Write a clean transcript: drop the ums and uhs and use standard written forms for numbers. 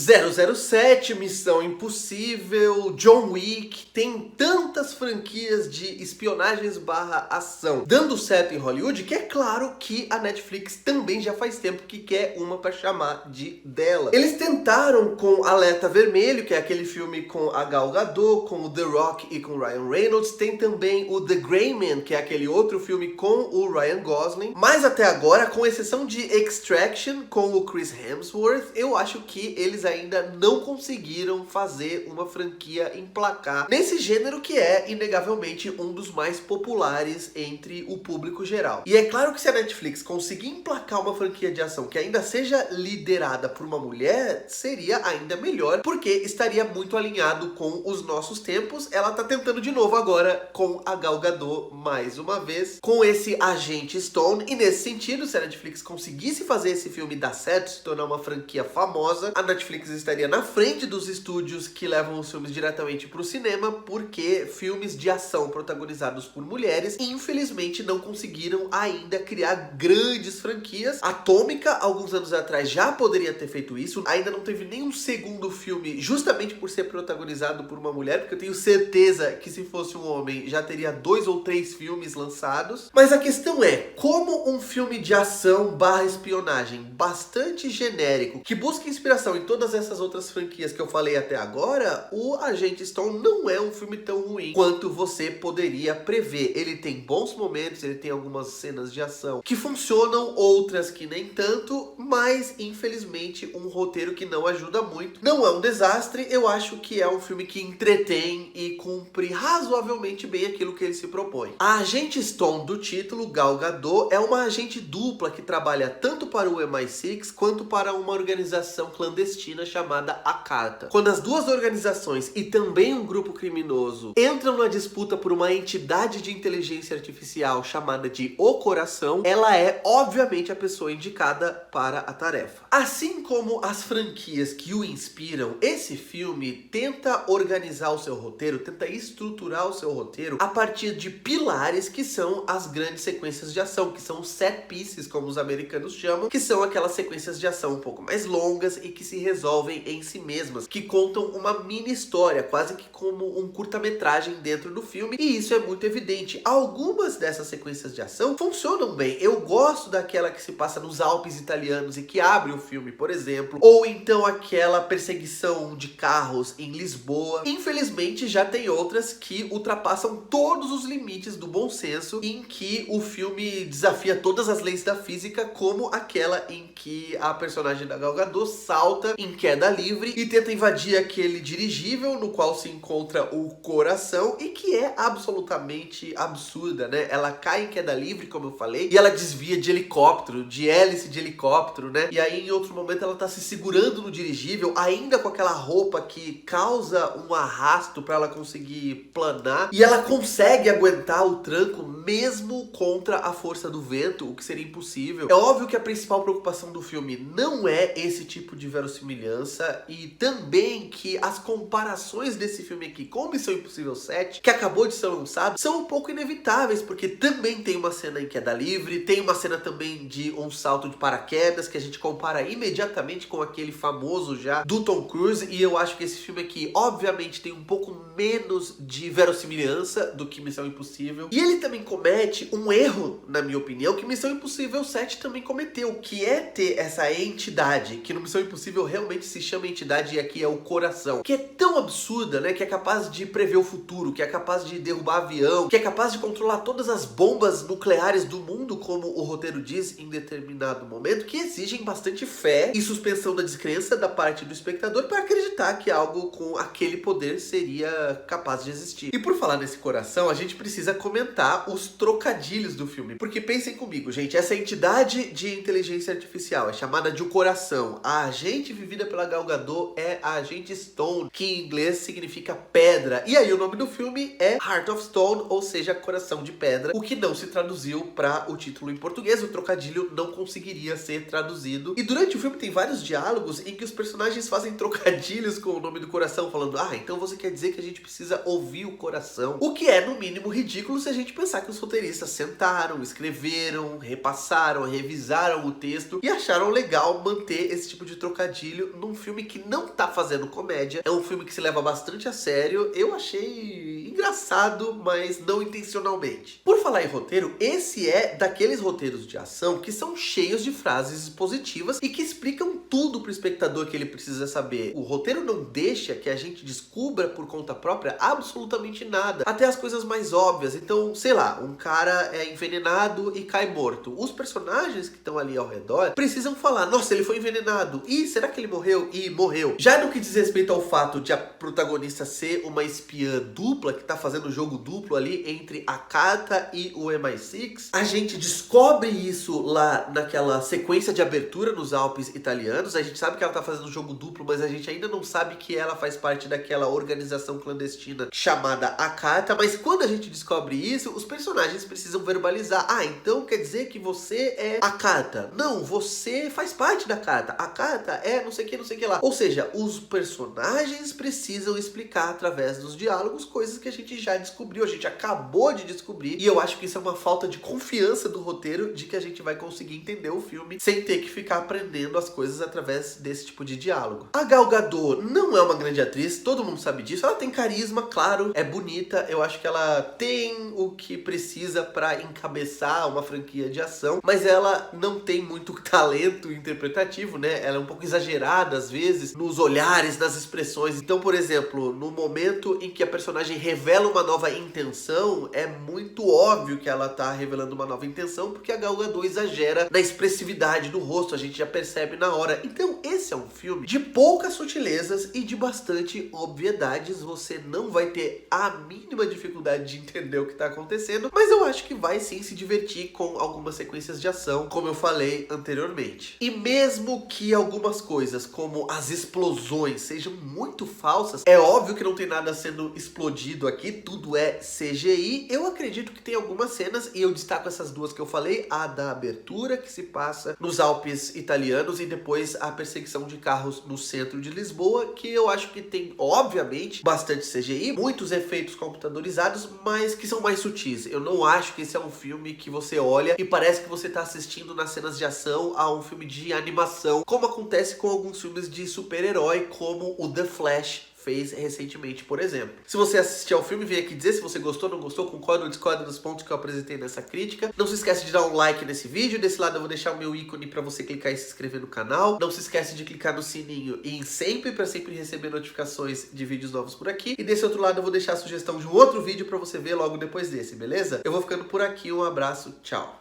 007, Missão Impossível, John Wick, tem tantas franquias de espionagens barra ação dando certo em Hollywood que é claro que a Netflix também já faz tempo que quer uma pra chamar de dela. Eles tentaram com Alerta Vermelho, que é aquele filme com a Gal Gadot, com o The Rock e com o Ryan Reynolds. Tem também o The Gray Man, que é aquele outro filme com o Ryan Gosling. Mas até agora, com exceção de Extraction com o Chris Hemsworth, eu acho que eles ainda não conseguiram fazer uma franquia emplacar nesse gênero que é, inegavelmente, um dos mais populares entre o público geral. E é claro que se a Netflix conseguir emplacar uma franquia de ação que ainda seja liderada por uma mulher, seria ainda melhor, porque estaria muito alinhado com os nossos tempos. Ela tá tentando de novo agora com a Gal Gadot, mais uma vez, com esse Agente Stone. E nesse sentido, se a Netflix conseguisse fazer esse filme dar certo, se tornar uma franquia famosa, a Netflix estaria na frente dos estúdios que levam os filmes diretamente para o cinema, porque filmes de ação protagonizados por mulheres, infelizmente, não conseguiram ainda criar grandes franquias. Atômica, alguns anos atrás, já poderia ter feito isso. Ainda não teve nenhum segundo filme, justamente por ser protagonizado por uma mulher, porque eu tenho certeza que se fosse um homem, já teria 2 ou 3 filmes lançados. Mas a questão é, como um filme de ação barra espionagem bastante genérico, que busca inspiração em todas essas outras franquias que eu falei até agora, o Agente Stone não é um filme tão ruim quanto você poderia prever. Ele tem bons momentos, ele tem algumas cenas de ação que funcionam, outras que nem tanto, mas infelizmente um roteiro que não ajuda muito. Não é um desastre, eu acho que é um filme que entretém e cumpre razoavelmente bem aquilo que ele se propõe. A Agente Stone do título, Gal Gadot, é uma agente dupla que trabalha tanto para o MI6 quanto para uma organização clandestina chamada A Carta. Quando as duas organizações e também um grupo criminoso entram na disputa por uma entidade de inteligência artificial chamada de O Coração, ela é obviamente a pessoa indicada para a tarefa. Assim como as franquias que o inspiram, esse filme tenta organizar o seu roteiro, tenta estruturar o seu roteiro a partir de pilares que são as grandes sequências de ação, que são os set pieces, como os americanos chamam, que são aquelas sequências de ação um pouco mais longas e que se resolvem em si mesmas, que contam uma mini história, quase que como um curta-metragem dentro do filme, e isso é muito evidente. Algumas dessas sequências de ação funcionam bem. Eu gosto daquela que se passa nos Alpes italianos e que abre o filme, por exemplo, ou então aquela perseguição de carros em Lisboa. Infelizmente, já tem outras que ultrapassam todos os limites do bom senso, em que o filme desafia todas as leis da física, como aquela em que a personagem da Gal Gadot salta em queda livre e tenta invadir aquele dirigível no qual se encontra o coração, e que é absolutamente absurda, né? Ela cai em queda livre, como eu falei, e ela desvia de helicóptero, de hélice de helicóptero, né? E aí em outro momento ela tá se segurando no dirigível, ainda com aquela roupa que causa um arrasto para ela conseguir planar, e ela consegue aguentar o tranco mesmo contra a força do vento, o que seria impossível. É óbvio que a principal preocupação do filme não é esse tipo de verossimilhança, e também que as comparações desse filme aqui com Missão Impossível 7, que acabou de ser lançado, são um pouco inevitáveis, porque também tem uma cena em queda livre, tem uma cena também de um salto de paraquedas, que a gente compara imediatamente com aquele famoso já do Tom Cruise, e eu acho que esse filme aqui, obviamente, tem um pouco menos de verossimilhança do que Missão Impossível, e ele também comete um erro, na minha opinião, que Missão Impossível 7 também cometeu, que é ter essa entidade, que no Missão Impossível realmente se chama entidade, e aqui é o Coração, que é tão absurda, né, que é capaz de prever o futuro, que é capaz de derrubar avião, que é capaz de controlar todas as bombas nucleares do mundo, como o roteiro diz em determinado momento, que exigem bastante fé e suspensão da descrença da parte do espectador para acreditar que algo com aquele poder seria capaz de existir. E por falar nesse coração, a gente precisa comentar os trocadilhos do filme, porque pensem comigo, gente, essa entidade de inteligência artificial é chamada de O Coração. A agente vivida pela Gal Gadot é a Agente Stone, que em inglês significa pedra, e aí o nome do filme é Heart of Stone, ou seja, Coração de Pedra, o que não se traduziu para o título em português. O trocadilho não conseguiria ser traduzido, e durante o filme tem vários diálogos em que os personagens fazem trocadilhos com o nome do coração, falando, então você quer dizer que a gente precisa ouvir o coração, o que é no mínimo ridículo se a gente pensar que os roteiristas sentaram, escreveram, repassaram, revisaram o texto e acharam legal manter esse tipo de trocadilho roteiro num filme que não tá fazendo comédia. É um filme que se leva bastante a sério. Eu achei engraçado, mas não intencionalmente. Por falar em roteiro, esse é daqueles roteiros de ação que são cheios de frases expositivas e que explicam tudo pro espectador que ele precisa saber. O roteiro não deixa que a gente descubra por conta própria absolutamente nada, até as coisas mais óbvias. Então, sei lá, um cara é envenenado e cai morto. Os personagens que estão ali ao redor precisam falar: nossa, ele foi envenenado. Ih, será que ele morreu? E morreu. Já no que diz respeito ao fato de a protagonista ser uma espiã dupla, que tá fazendo jogo duplo ali entre a Carta e o MI6, a gente descobre isso lá naquela sequência de abertura nos Alpes italianos. A gente sabe que ela tá fazendo jogo duplo, mas a gente ainda não sabe que ela faz parte daquela organização clandestina chamada a Carta. Mas quando a gente descobre isso, os personagens precisam verbalizar: ah, então quer dizer que você é a Carta. Não, você faz parte da Carta. A Carta é não sei o que lá. Ou seja, os personagens precisam explicar através dos diálogos coisas que a gente já descobriu, a gente acabou de descobrir. E eu acho que isso é uma falta de confiança do roteiro, de que a gente vai conseguir entender o filme sem ter que ficar aprendendo as coisas através desse tipo de diálogo. A Gal Gadot não é uma grande atriz, todo mundo sabe disso. Ela tem carisma, claro, é bonita. Eu acho que ela tem o que precisa pra encabeçar uma franquia de ação, mas ela não tem muito talento interpretativo, né? Ela é um pouco exagerada às vezes nos olhares, nas expressões. Então, por exemplo, no momento em que a personagem revela uma nova intenção, é muito óbvio que ela tá revelando uma nova intenção, porque a Gal Gadot exagera na expressividade do rosto, a gente já percebe na hora. Então, esse é um filme de poucas sutilezas e de bastante obviedades. Você não vai ter a mínima dificuldade de entender o que tá acontecendo, mas eu acho que vai sim se divertir com algumas sequências de ação, como eu falei anteriormente. E mesmo que algumas coisas, como as explosões, sejam muito falsas, é óbvio que não tem nada sendo explodido aqui, tudo é CGI. Eu acredito que tem algumas cenas, e eu destaco essas duas que eu falei: a da abertura, que se passa nos Alpes italianos, e depois a perseguição de carros no centro de Lisboa, que eu acho que tem, obviamente, bastante CGI, muitos efeitos computadorizados, mas que são mais sutis. Eu não acho que esse é um filme que você olha e parece que você tá assistindo nas cenas de ação a um filme de animação, como acontece com alguns filmes de super-herói, como o The Flash fez recentemente, por exemplo. Se você assistir ao filme, vem aqui dizer se você gostou, não gostou, concorda ou discorda dos pontos que eu apresentei nessa crítica. Não se esquece de dar um like nesse vídeo. Desse lado eu vou deixar o meu ícone para você clicar e se inscrever no canal. Não se esquece de clicar no sininho e em sempre, para sempre receber notificações de vídeos novos por aqui. E desse outro lado eu vou deixar a sugestão de um outro vídeo para você ver logo depois desse, beleza? Eu vou ficando por aqui, um abraço, tchau!